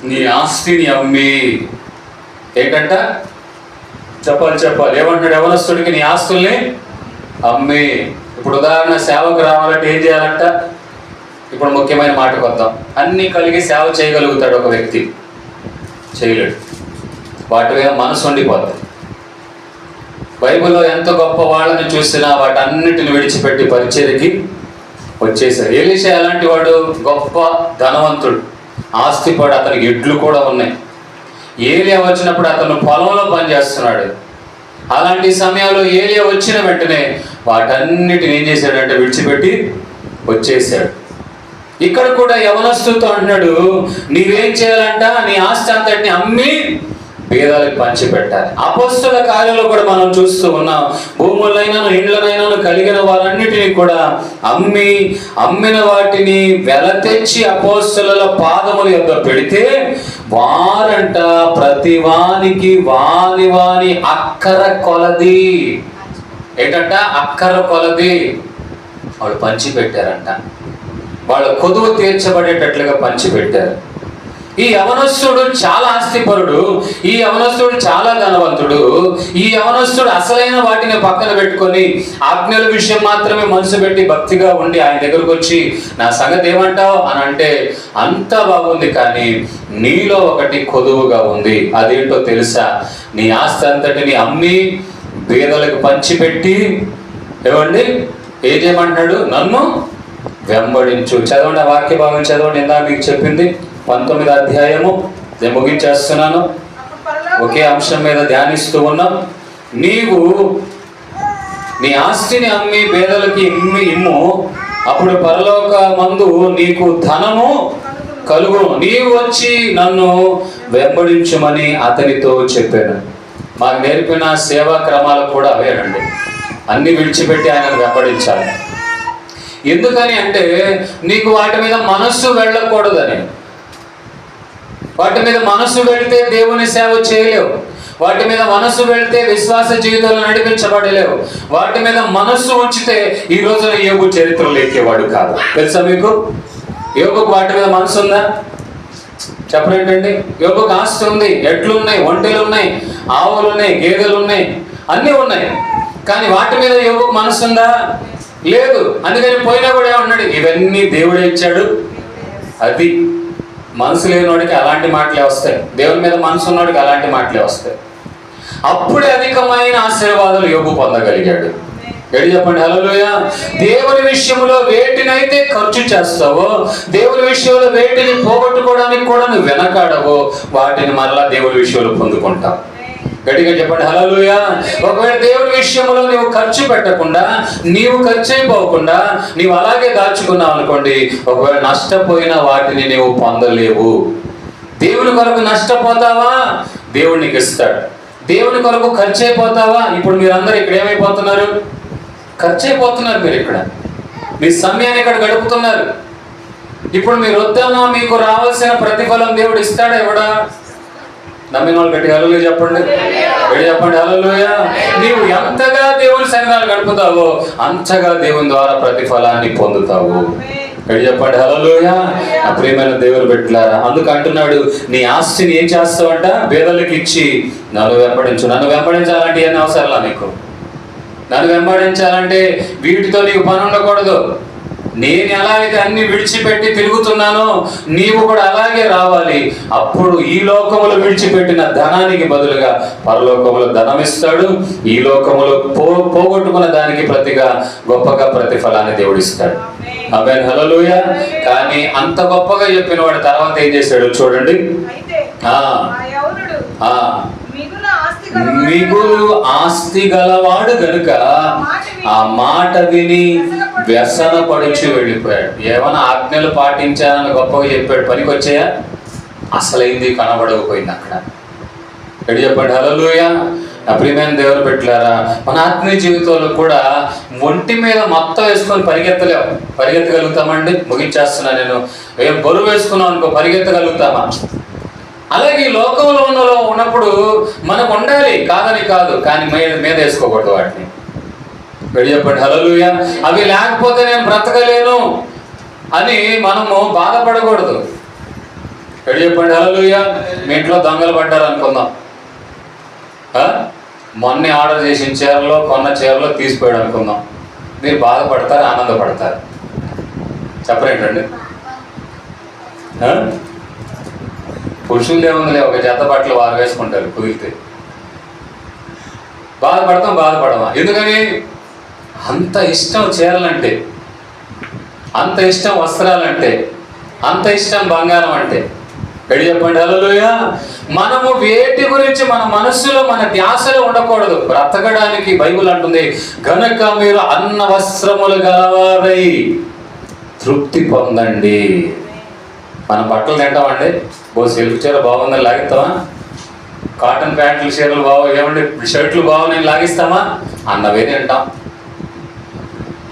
నీ ఆస్తిని అమ్మి. ఏంటంట చెప్పాలి ఏమంటున్నాడు యవనస్తుడికి, నీ ఆస్తుల్ని అమ్మి. ఇప్పుడు ఉదాహరణ సేవకు రావాలంటే ఏం చేయాలంట, ఇప్పుడు ముఖ్యమైన మాటకు వద్దాం. అన్నీ కలిగి సేవ చేయగలుగుతాడు ఒక వ్యక్తి, చేయలేడు. వాటి మీద మనసు ఉండిపోతుంది. బైబిల్లో ఎంత గొప్ప వాళ్ళని చూసినా వాటన్నిటిని విడిచిపెట్టి పరిచర్యకి వచ్చేసారు. ఎలీషా ఎలాంటి వాడు, గొప్ప ధనవంతుడు, ఆస్తిపడు, అతనికి ఎడ్లు కూడా ఉన్నాయి. ఏలియా వచ్చినప్పుడు అతను పొలంలో పనిచేస్తున్నాడు. అలాంటి సమయంలో ఏలియా వచ్చిన వెంటనే వాటన్నిటిని ఏం చేశాడంటే విడిచిపెట్టి వచ్చేసాడు. ఇక్కడ కూడా యవనస్తుతో అంటున్నాడు, నీవేం చేయాలంట, నీ ఆస్తి అంతటిని అమ్మి పేదలకు పంచిపెట్టాలి. అపోస్తల కార్యంలో కూడా మనం చూస్తూ ఉన్నాం. భూములైనాను ఇండ్లనైనాను కలిగిన వారన్నిటినీ కూడా అమ్మిన వాటిని వెల తెచ్చి అపోస్తలుల పాదముల యొద్ద పెడితే వారంట ప్రతి వానికి వాని అక్కర కొలది. ఏంటంట, అక్కర కొలది వాళ్ళు పంచిపెట్టారంట. వాళ్ళ కొదువు తీర్చబడేటట్లుగా పంచిపెట్టారు. ఈ యవనస్తుడు చాలా ఆస్తిపరుడు, ఈ యవనస్తుడు చాలా ధనవంతుడు. ఈ యవనస్తుడు అసలైన వాటిని పక్కన పెట్టుకొని ఆజ్ఞల విషయం మాత్రమే మనసు పెట్టి భక్తిగా ఉండి ఆయన దగ్గరకు వచ్చి నా సంగతి ఏమంటావు అని అంటే అంతా బాగుంది, కానీ నీలో ఒకటి కొదువుగా ఉంది. అదేంటో తెలుసా, నీ ఆస్తి అంతటిని అమ్మి పేదలకు పంచిపెట్టి ఏమండి ఏం చేయమంటున్నాడు, నన్ను వెంబడించు. చదవండి, ఆ వాక్య భాగం చదవండి. ఇందాక మీకు చెప్పింది 19వ అధ్యాయము. నేను ముగించేస్తున్నాను. ఒకే అంశం మీద ధ్యానిస్తూ ఉన్నాం. నీవు నీ ఆస్తిని అమ్మి పేదలకి ఇమ్ము, అప్పుడు పరలోక మందు నీకు ధనము కలుగును. నీవు వచ్చి నన్ను వెంబడించుమని అతనితో చెప్పాను. మాకు నేర్పిన సేవా క్రమాలు కూడా అవేనండి. అన్ని విడిచిపెట్టి ఆయనను వెంబడించాలి. ఎందుకని అంటే నీకు వాటి మీద మనస్సు వెళ్ళకూడదని. వాటి మీద మనస్సు వెళితే దేవుని సేవ చేయలేవు. వాటి మీద మనస్సు వెళితే విశ్వాస జీవితంలో నడిపించబడలేవు. వాటి మీద మనస్సు ఉంచితే ఈ రోజున యోబు చరిత్రలో ఎక్కేవాడు కాదు. తెలుసా మీకు, యోబుకు వాటి మీద మనసు ఉందా? చెప్పలేంటండి. యోబుకు ఆస్తి ఉంది, ఎడ్లు ఉన్నాయి, ఒంటెలు ఉన్నాయి, ఆవులు ఉన్నాయి, గేదెలు ఉన్నాయి, అన్నీ ఉన్నాయి. కానీ వాటి మీద యోబుకు మనసు ఉందా? లేదు. అందుకని పోయినా కూడా ఏమన్నాడు, ఇవన్నీ దేవుడే ఇచ్చాడు. అది మనసు లేనివాడికి అలాంటి మాటలే వస్తాయి, దేవుని మీద మనసు ఉన్నవాడికి అలాంటి మాటలే వస్తాయి. అప్పుడే అధికమైన ఆశీర్వాదాలు యోబు పొందగలిగాడు. ఏడు చెప్పండి, హల్లెలూయా. దేవుని విషయంలో వేటినైతే ఖర్చు చేస్తావో, దేవుని విషయంలో వేటిని పోగొట్టుకోవడానికి కూడా నువ్వు వెనకాడవో, వాటిని మరలా దేవుని విషయంలో పొందుకుంటావు. గట్టిగా చెప్పండి, హల్లెలూయా. ఒకవేళ దేవుని విషయంలో నువ్వు ఖర్చు పెట్టకుండా, నీవు ఖర్చు అయిపోకుండా నీవు అలాగే దాచుకున్నావు అనుకోండి, ఒకవేళ నష్టపోయిన వాటిని నీవు పొందలేవు. దేవుని కొరకు నష్టపోతావా, దేవుడు నీకు ఇస్తాడు. దేవుని కొరకు ఖర్చు అయిపోతావా, ఇప్పుడు మీరందరూ ఇక్కడ ఏమైపోతున్నారు, ఖర్చు అయిపోతున్నారు. మీరు ఇక్కడ మీ సమయాన్ని ఇక్కడ గడుపుతున్నారు. ఇప్పుడు మీరు వద్దన్నా మీకు రావాల్సిన ప్రతిఫలం దేవుడు ఇస్తాడా, ఇవ్వడా? నమ్మిన వాళ్ళు గట్టి హల్లెలూయా చెప్పండి. గట్టి చెప్పండి, హల్లెలూయా. నీవు ఎంతగా దేవుని సన్నిధానం గడుపుతావో అంతగా దేవుని ద్వారా ప్రతిఫలాన్ని పొందుతావు. గట్టి చెప్పండి, హల్లెలూయా. నా ప్రియమైన దేవుని బిడ్డలారా, అందుకు అంటున్నాడు, నీ ఆస్తిని ఏం చేస్తావంట, పేదలకు ఇచ్చి నన్ను వెంబడించు. నన్ను వెంబడించాలంటే ఏం అవసరంలా నీకు. నన్ను వెంబడించాలంటే వీటితో నీకు పని ఉండకూడదు. నేను ఎలా అయితే అన్ని విడిచిపెట్టి తిరుగుతున్నానో నీవు కూడా అలాగే రావాలి. అప్పుడు ఈ లోకములు విడిచిపెట్టిన ధనానికి బదులుగా పరలోకములు ధనం ఇస్తాడు. ఈ లోకములు పోగొట్టుకున్న దానికి ప్రతిగా గొప్పగా ప్రతిఫలాన్ని దేవుడు ఇస్తాడు. ఆమేన్, హల్లెలూయా. కానీ అంత గొప్పగా చెప్పిన వాడు తర్వాత ఏం చేశాడు చూడండి. మిగులు ఆస్తి గలవాడు గనుక ఆ మాట విని వ్యసన పడుచు వెళ్ళిపోయాడు. ఏమైనా ఆజ్ఞలు పాటించానని గొప్పగా చెప్పాడు, పనికి వచ్చాయా? అసలైంది కనబడకపోయింది అక్కడ. ఎడు చెప్పండి, హల్లెలూయా. నా ప్రియమైన దేవుని బిడ్డలారా, మన ఆత్మీయ జీవితంలో కూడా ఒంటి మీద మొత్తం వేసుకొని పరిగెత్తగలుగుతామండి? ముగించేస్తున్నా నేను. ఏం బరువు వేసుకున్నాం అనుకో, పరిగెత్తగలుగుతామా? అలాగే ఈ లోకంలో ఉన్నప్పుడు మనకు ఉండాలి, కాదని కాదు, కానీ మీద వేసుకోకూడదు వాటిని. ఎడు చెప్పండి, హల్లెలూయా. అవి లేకపోతే నేను బ్రతకలేను అని మనము బాధపడకూడదు. ఎడు చెప్పండి, హల్లెలూయా. మీ ఇంట్లో దొంగలు పడ్డారు అనుకుందాం. మొన్నే ఆర్డర్ చేసిన చీరలో కొన్న చీరలో తీసిపోయాడు అనుకుందాం. మీరు బాధపడతారు, ఆనందపడతారు? చెప్పరేంటండి? పురుషులు ఏముందిలే, ఒక జత బట్టలు వారు వేసుకుంటారు కుదిరితే. బాధపడమా? ఎందుకని? అంత ఇష్టం చీరలంటే, అంత ఇష్టం వస్త్రాలంటే, అంత ఇష్టం బంగారం అంటే. ఎడు చెప్పండి, హల్లెలూయా. మనము వేటి గురించి మన మనస్సులో, మన ధ్యాసలో ఉండకూడదు. బ్రతకడానికి బైబిల్ అంటుంది, గనుక మీరు అన్న వస్త్రములు గలవారై తృప్తి పొందండి. మనం బట్టలు తింటామండి, సిల్క్ చీర బాగుందని లాగిస్తామా? కాటన్ ప్యాంట్లు చీరలు ఏమండి షర్ట్లు బాగున్నాయి లాగిస్తామా? అన్నవే తింటాం.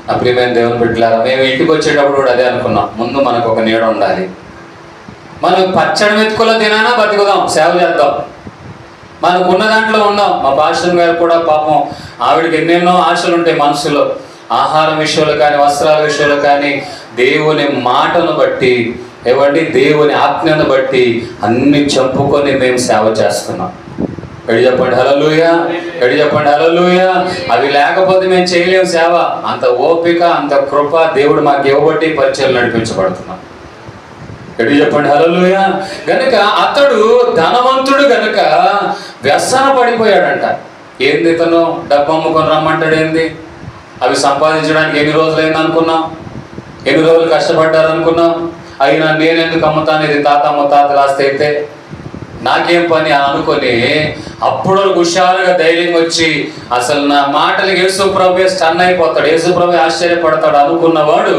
నా ప్రియమైన దేవుని బిడ్డలారా, మేము ఇంటికి వచ్చేటప్పుడు కూడా అదే అనుకున్నాం, ముందు మనకు ఒక నీడ ఉండాలి. మనం పచ్చడి మెతుకులో తినానా బతుకుదాం, సేవ చేద్దాం, మనకున్న దాంట్లో ఉందాం. మా పాస్టర్ గారు కూడా పాపం, ఆవిడకి ఎన్నెన్నో ఆశలు ఉంటాయి మనసులో, ఆహారం విషయంలో కానీ, వస్త్రాల విషయంలో కానీ. దేవుని మాటను బట్టి, ఏవండి, దేవుని ఆజ్ఞను బట్టి అన్ని చంపుకొని మేము సేవ చేస్తున్నాం. ఎడు చెప్పండి, హల్లెలూయా. ఎడు చెప్పండి, హల్లెలూయా. అవి లేకపోతే మేము చేయలేము సేవ. అంత ఓపిక, అంత కృప దేవుడు మాకు ఇవ్వబట్టి పరిచయం నడిపించబడుతున్నాం. ఎడు చెప్పండి, హల్లెలూయా. గనుక అతడు ధనవంతుడు గనుక వ్యసన పడిపోయాడంట. ఏంది ఇతను డబ్బు అమ్ముకొని రమ్మంటాడు? ఏంది? అవి సంపాదించడానికి ఎన్ని రోజులైంది అనుకున్నాం? ఎన్ని రోజులు కష్టపడ్డారు అనుకున్నాం? అయినా నేనెందుకు అమ్ముతాను, ఇది తాత ముత్తాతలు ఆస్తి అయితే నాకేం పని అనుకొని అప్పుడు హుషారుగా ధైర్యం వచ్చి అసలు నా మాటలకి యేసుప్రభు స్టన్ అయిపోతాడు, యేసుప్రభు ఆశ్చర్యపడతాడు అనుకున్నవాడు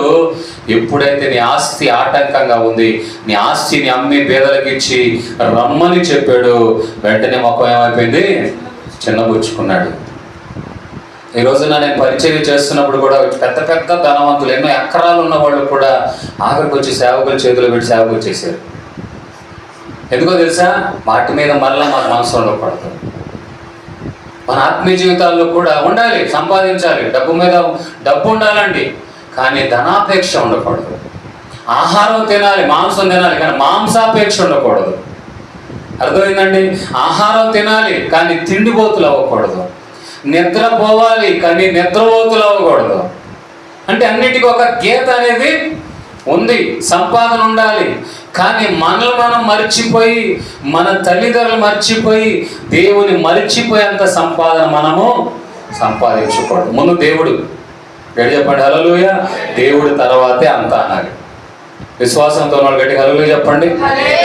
ఎప్పుడైతే నీ ఆస్తి ఆటంకంగా ఉంది, నీ ఆస్తిని అమ్మి పేదలకు ఇచ్చి రమ్మని చెప్పాడు, వెంటనే మొక్క ఏమైపోయింది? చిన్నబుచ్చుకున్నాడు. ఈ రోజున నేను పరిచర్య చేస్తున్నప్పుడు కూడా పెద్ద పెద్ద ధనవంతులు, ఎన్నో ఎకరాలు ఉన్న వాళ్ళు కూడా ఆఖరికి వచ్చి సేవకుల చేతులు పెట్టి సేవకు వచ్చేసారు. ఎందుకో తెలుసా? వాటి మీద మరలా మాకు మనసు ఉండకూడదు. మన ఆత్మీయ జీవితాల్లో కూడా ఉండాలి, సంపాదించాలి, డబ్బు మీద డబ్బు ఉండాలండి, కానీ ధనాపేక్ష ఉండకూడదు. ఆహారం తినాలి, మాంసం తినాలి, కానీ మాంసాపేక్ష ఉండకూడదు. అర్థమైందండి? ఆహారం తినాలి, కానీ తిండిపోతులు అవ్వకూడదు. నిద్రపోవాలి, కానీ నిద్రపోతులు అవ్వకూడదు. అంటే అన్నిటికీ ఒక గీత అనేది ఉంది. సంపాదన ఉండాలి, కానీ మనల్ని మనం మర్చిపోయి, మన తల్లిదండ్రులు మర్చిపోయి, దేవుని మర్చిపోయేంత సంపాదన మనము సంపాదించకూడదు. ముందు దేవుడు. గడి చెప్పండి, హల్లెలూయా. దేవుడు తర్వాతే అంతా అనాలి. విశ్వాసంతో వాళ్ళు గట్టి హల్లెలూయా చెప్పండి.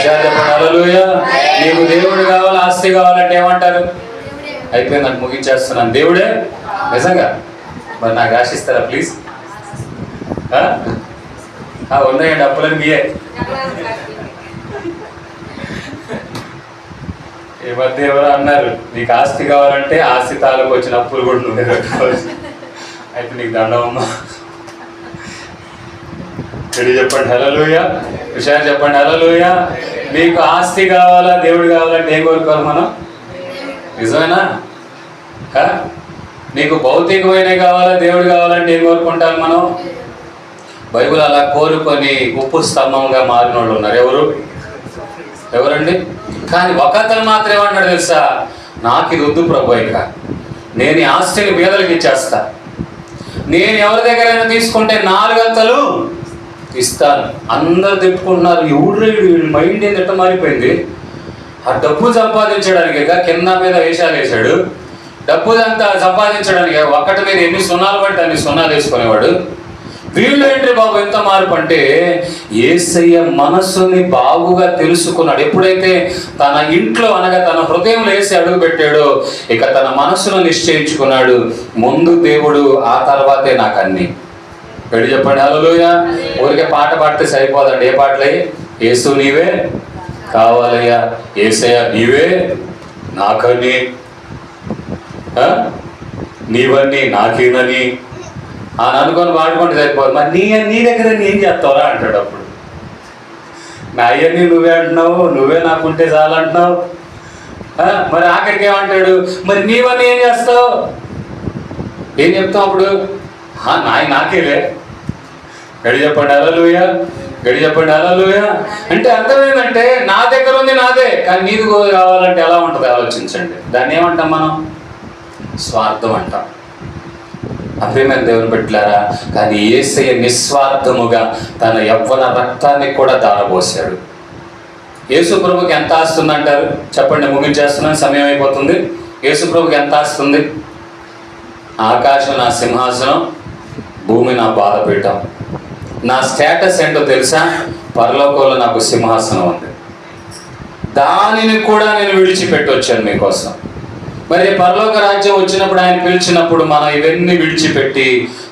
చెప్పండి, హల్లెలూయా. నీకు దేవుడు కావాలి, ఆస్తి కావాలంటే ఏమంటారు? అయిపోయిందంటే ముగించేస్తున్నాను. దేవుడే నిజంగా మరి నాకు ఆశిస్తారా ప్లీజ్? ఉన్నాయండి అప్పులని మీయే. ఈ మధ్య ఎవరో అన్నారు, నీకు ఆస్తి కావాలంటే ఆస్తి తాలూకు వచ్చిన అప్పులు కూడా నువ్వే కట్టుకోవచ్చు. అయితే నీకు దండమమ్మా. చెప్పండి, హల్లెలూయా. విషయాలు చెప్పండి, హల్లెలూయా. నీకు ఆస్తి కావాలా, దేవుడు కావాలంటే ఏం కోరుకోవాలి మనం? నిజమేనా? నీకు భౌతికమైన కావాలా, దేవుడు కావాలంటే ఏం కోరుకుంటాం మనం? బైబిల్ అలా కోరుకొని ఉప్పు స్తంభంగా మారిన వాళ్ళు ఉన్నారు. ఎవరండి? కానీ ఒక అతను మాత్రం ఏమన్నాడు తెలుసా? నాకు ఇది వద్దు ప్రభు, ఇక నేను ఈ ఆస్తిని పేదలకు ఇచ్చేస్తా. నేను ఎవరి దగ్గరైనా తీసుకుంటే 4 అంతలు ఇస్తాను. అందరు తిట్టుకుంటున్నారు, ఎవరు వీడి మైండ్ ఏంటంట మారిపోయింది. ఆ డబ్బు సంపాదించడానికి కింద మీద వేషాలు వేశాడు. డబ్బు అంతా సంపాదించడానికి ఒక్కటి మీద ఎన్ని సున్నాలు పట్టి అన్ని సున్నాలు వేసుకునేవాడు. వీళ్ళు ఏంటి బాబు ఎంత మార్పు అంటే, యేసయ్య మనస్సుని బాగుగా తెలుసుకున్నాడు. ఎప్పుడైతే తన ఇంట్లో అనగా తన హృదయంలో వేసి అడుగు పెట్టాడో ఇక తన మనస్సును నిశ్చయించుకున్నాడు, ముందు దేవుడు, ఆ తర్వాతే నాకు అన్ని. పెళ్లి చెప్పండి హల్లెలూయా. ఊరికే పాట పాడితే సరిపోదండి. ఏ పాటలయ్యి? యేసు నీవే కావాలయ్యా, యేసయ్య నీవే నాకని, నీవన్నీ నాకేనని అని అనుకొని వాడుకుంటే సరిపోదు. మరి నీ దగ్గర ఏం చేస్తావురా అంటాడు. అప్పుడు నా అయ్యన్నీ నువ్వే అంటున్నావు, నువ్వే నాకుంటే చాలు అంటున్నావు. మరి ఆఖరికి ఏమంటాడు, మరి నీవన్నీ ఏం చేస్తావు, ఏం చెప్తావు అప్పుడు? నాకేలే. గడి చెప్పండి హల్లెలూయా, గడి చెప్పండి హల్లెలూయా. అంటే అర్థం ఏంటంటే, నా దగ్గర ఉంది నాదే, కానీ నీది కావాలంటే ఎలా ఉంటుంది ఆలోచించండి. దాన్ని ఏమంటాం మనం? స్వార్థం అంటాం. అప్రియమైన దేవుని బిడ్డలారా, కానీ యేసయ్య నిస్వార్థముగా తన యవ్వన రక్తాన్ని కూడా దారబోసాడు. యేసు ప్రభుకి ఎంత ఆస్తుంది అంటారు చెప్పండి? ముగించేస్తున్నాను, సమయం అయిపోతుంది. యేసు ప్రభుకి ఎంత ఆస్తుంది? ఆకాశం నా సింహాసనం, భూమి నా బాధపీఠం. నా స్టేటస్ ఏంటో తెలుసా? పరలోకంలో నాకు సింహాసనం ఉంది, దానిని కూడా నేను విడిచిపెట్టి వచ్చాను మీకోసం. మరి పరలోక రాజ్యం వచ్చినప్పుడు, ఆయన పిలిచినప్పుడు మనం ఇవన్నీ విడిచిపెట్టి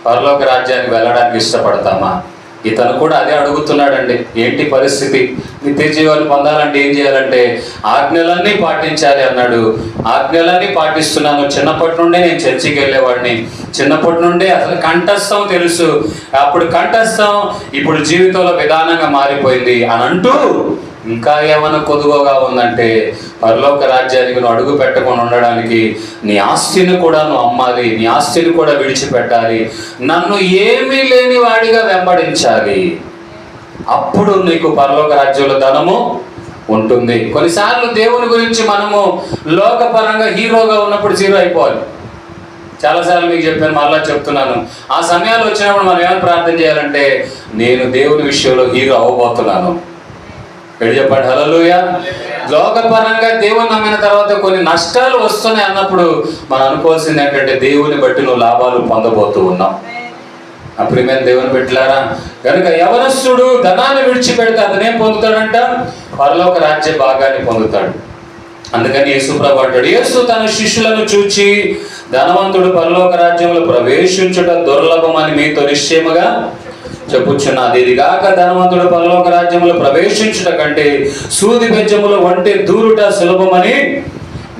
పరలోక రాజ్యానికి వెళ్ళడానికి ఇష్టపడతామా? ఇతను కూడా అదే అడుగుతున్నాడండి. ఏంటి పరిస్థితి? నిత్య జీవాన్ని పొందాలంటే ఏం చేయాలంటే ఆజ్ఞలన్నీ పాటించాలి అన్నాడు. ఆజ్ఞలన్నీ పాటిస్తున్నాను. చిన్నప్పటి నుండే నేను చర్చికి వెళ్ళేవాడిని. చిన్నప్పటి నుండే అసలు కంఠస్థం తెలుసు. అప్పుడు కంఠస్థం, ఇప్పుడు జీవితంలో విధానంగా మారిపోయింది అని అంటూ ఇంకా ఏమైనా కొదువగా ఉందంటే, పరలోక రాజ్యానికి నువ్వు అడుగు పెట్టకుండా ఉండడానికి నీ ఆస్తిని కూడా నువ్వు అమ్మాలి, నీ ఆస్తిని కూడా విడిచిపెట్టాలి, నన్ను ఏమీ లేని వాడిగా వెంబడించాలి. అప్పుడు నీకు పరలోక రాజ్యంలో ధనము ఉంటుంది. కొన్నిసార్లు దేవుని గురించి మనము లోకపరంగా హీరోగా ఉన్నప్పుడు జీరో అయిపోవాలి. చాలాసార్లు మీకు చెప్పాను, మళ్ళా చెప్తున్నాను. ఆ సమయాలు వచ్చినప్పుడు మనం ఏమైనా ప్రార్థన చేయాలంటే, నేను దేవుని విషయంలో హీరో అవ్వబోతున్నాను. పెళ్లి చెప్పండి హల్లెలూయా. లోకపరంగా దేవుని నమ్మిన తర్వాత కొన్ని నష్టాలు వస్తున్నాయి అన్నప్పుడు మనం అనుకోవాల్సింది ఏంటంటే, దేవుని బట్టి నువ్వు లాభాలు పొందబోతూ ఉన్నావు. అప్రియమైన దేవుని బిడ్డలారా, కనుక యవనస్తుడు ధనాన్ని విడిచిపెడితే అతనేం పొందుతాడంట? పరలోక రాజ్య భాగాన్ని పొందుతాడు. అందుకని యేసు ప్రభు అంటాడు, యేసు తన శిష్యులను చూచి, ధనవంతుడు పరలోక రాజ్యంలో ప్రవేశించుట దుర్లభమని మీతో నిశ్చయముగా చెప్పుచున్నది. ఇదిగాక ధనవంతుడు పరలోక రాజ్యంలో ప్రవేశించుట కంటే సూది బెజ్జముల వంటి దూరుట సులభమని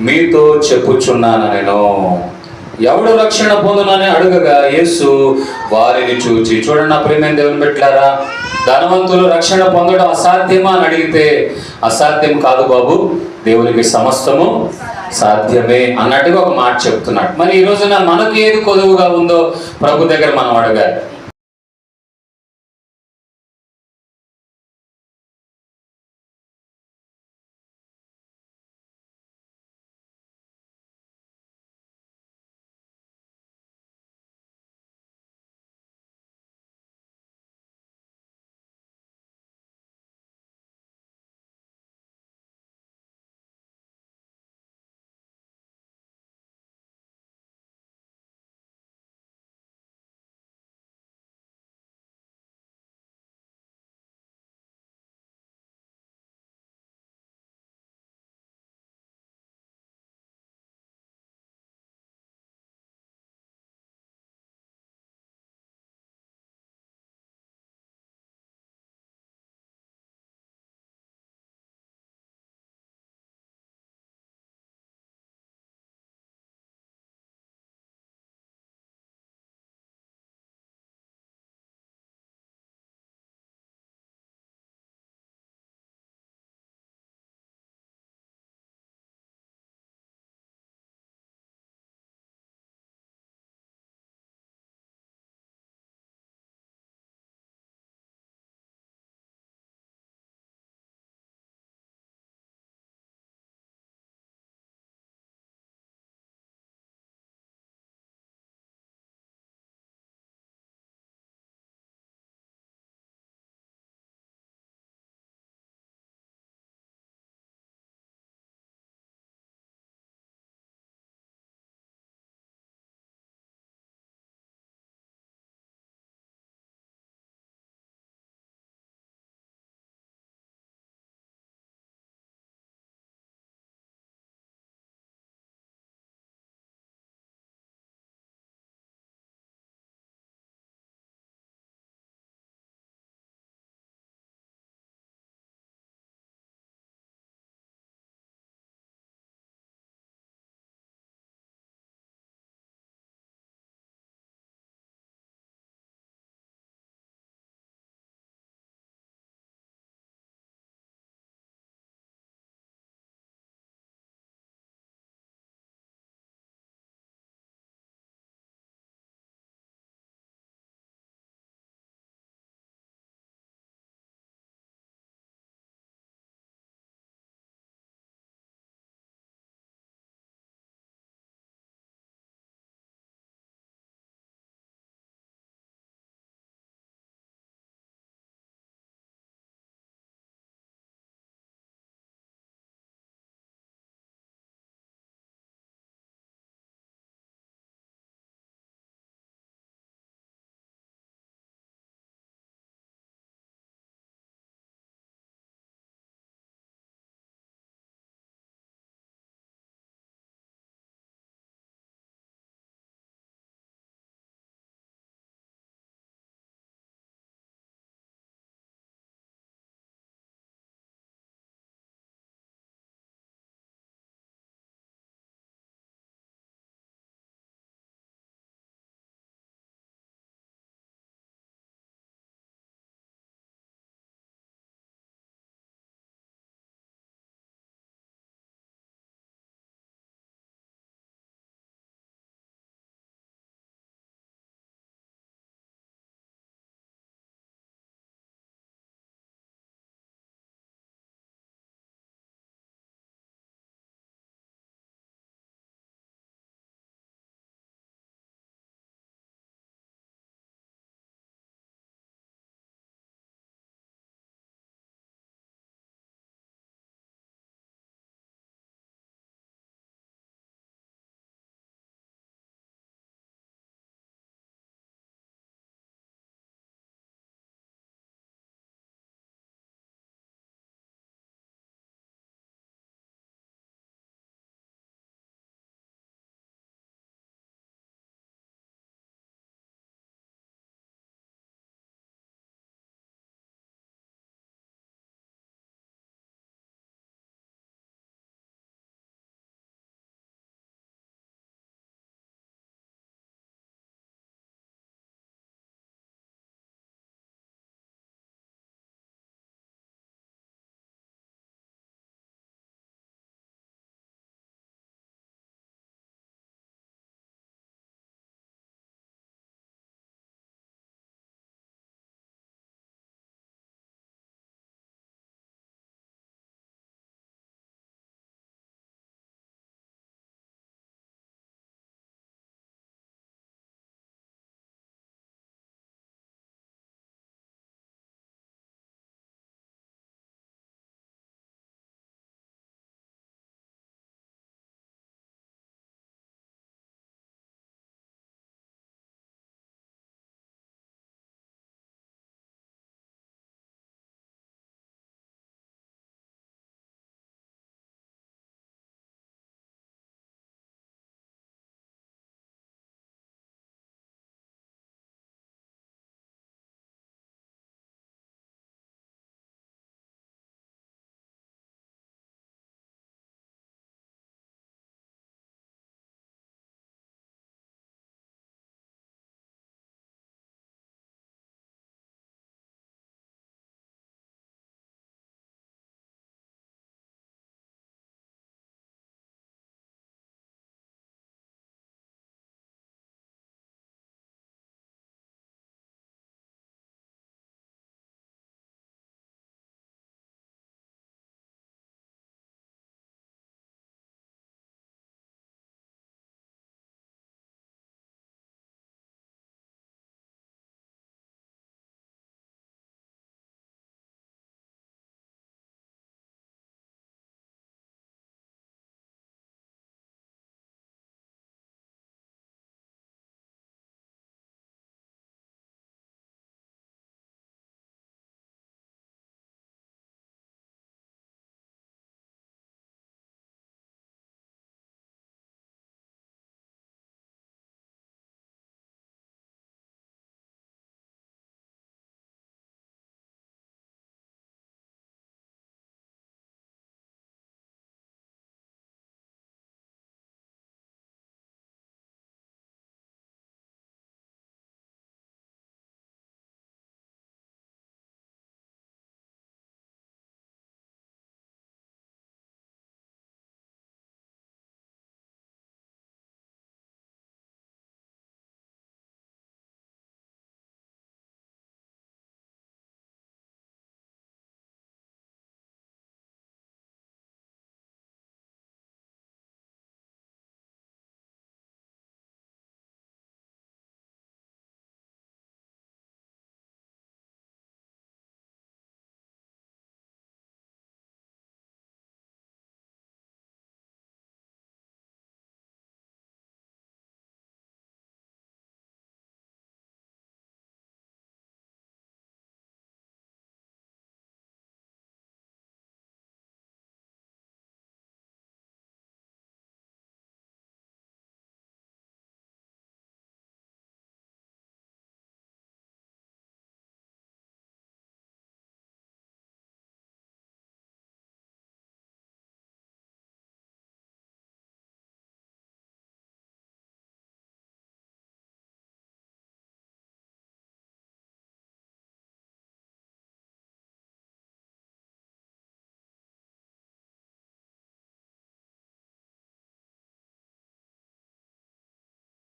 మీతో చెప్పుచున్నాను నేను. ఎవడు రక్షణ పొందునని అడుగగా యేసు వారిని చూచి, చూడండి నా ప్రియమైన దేవుని బిడ్డలారా, ధనవంతులు రక్షణ పొందడం అసాధ్యమా అని అడిగితే, అసాధ్యం కాదు బాబు, దేవునికి సమస్తము సాధ్యమే అన్నట్టుగా ఒక మాట చెప్తున్నాడు. మరి ఈ రోజున మనకు ఏది కొదువుగా ఉందో ప్రభు దగ్గర మనం అడగాలి.